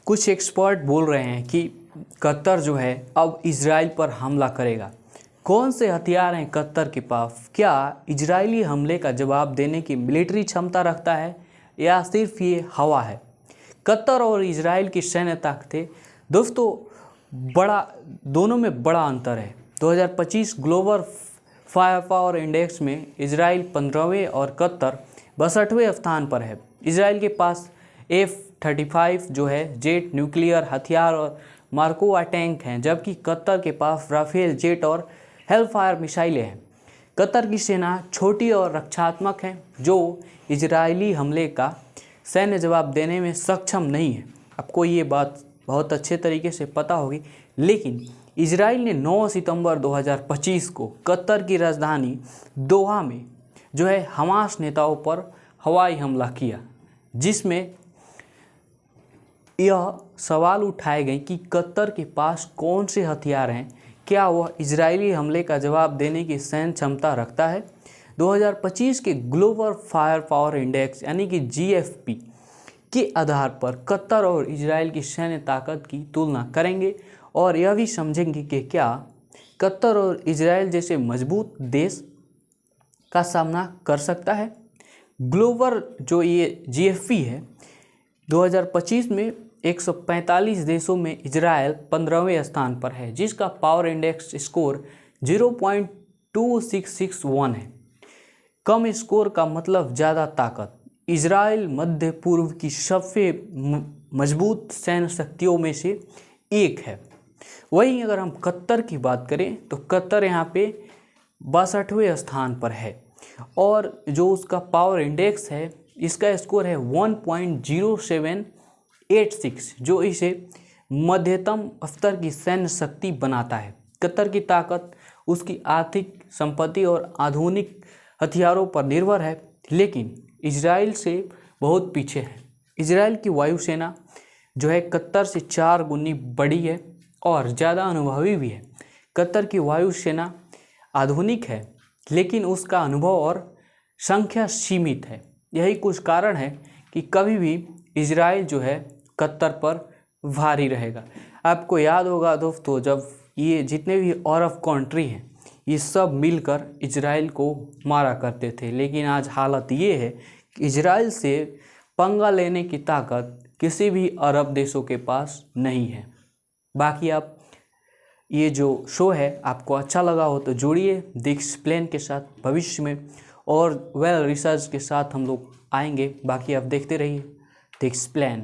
कुछ एक्सपर्ट बोल रहे हैं कि कतर जो है अब इजराइल पर हमला करेगा। कौन से हथियार हैं कतर के पास? क्या इजरायली हमले का जवाब देने की मिलिट्री क्षमता रखता है या सिर्फ ये हवा है? कतर और इजराइल की सैन्य ताकतें दोस्तों दोनों में बड़ा अंतर है। 2025 ग्लोबल फायर पावर इंडेक्स में इजराइल 15वें और कतर 62वें स्थान पर है। इजराइल के पास F-35 जो है जेट न्यूक्लियर हथियार और मार्कोवा टैंक हैं, जबकि कतर के पास राफेल जेट और हेलफायर मिसाइलें हैं। कतर की सेना छोटी और रक्षात्मक है जो इजरायली हमले का सैन्य जवाब देने में सक्षम नहीं है। आपको ये बात बहुत अच्छे तरीके से पता होगी। लेकिन इजराइल ने 9 सितंबर 2025 को कतर की राजधानी दोहा में जो है हमास नेताओं पर हवाई हमला किया, जिसमें यह सवाल उठाए गए कि कतर के पास कौन से हथियार हैं, क्या वह इजरायली हमले का जवाब देने की सैन्य क्षमता रखता है। 2025 के ग्लोबल फायर पावर इंडेक्स यानी कि GFP के आधार पर कतर और इजराइल की सैन्य ताकत की तुलना करेंगे और यह भी समझेंगे कि क्या कतर और इजराइल जैसे मजबूत देश का सामना कर सकता है। ग्लोबल जो ये GFP है 2025 में 145 देशों में इजराइल 15वें स्थान पर है, जिसका पावर इंडेक्स स्कोर 0.2661 है। कम स्कोर का मतलब ज़्यादा ताकत। इजराइल मध्य पूर्व की सबसे मजबूत सैन्य शक्तियों में से एक है। वहीं अगर हम कतर की बात करें तो कतर यहाँ पे 62वें स्थान पर है और जो उसका पावर इंडेक्स है इसका स्कोर है 1.0786, जो इसे मध्यतम स्तर की सैन्य शक्ति बनाता है। कतर की ताकत उसकी आर्थिक संपत्ति और आधुनिक हथियारों पर निर्भर है, लेकिन इजराइल से बहुत पीछे है। इजराइल की वायुसेना जो है कतर से 4 गुनी बड़ी है और ज़्यादा अनुभवी भी है। कतर की वायुसेना आधुनिक है, लेकिन उसका अनुभव और संख्या सीमित है। यही कुछ कारण है कि कभी भी इजराइल जो है कतर पर भारी रहेगा। आपको याद होगा दोस्तों, जब ये जितने भी अरब कंट्री हैं ये सब मिलकर इजराइल को मारा करते थे, लेकिन आज हालत ये है कि इजराइल से पंगा लेने की ताकत किसी भी अरब देशों के पास नहीं है। बाकी आप ये जो शो है आपको अच्छा लगा हो तो जुड़िए द एक्सप्लेन के साथ। भविष्य में और वेल रिसर्च के साथ हम लोग आएंगे। बाकी आप देखते रहिए द एक्सप्लेन।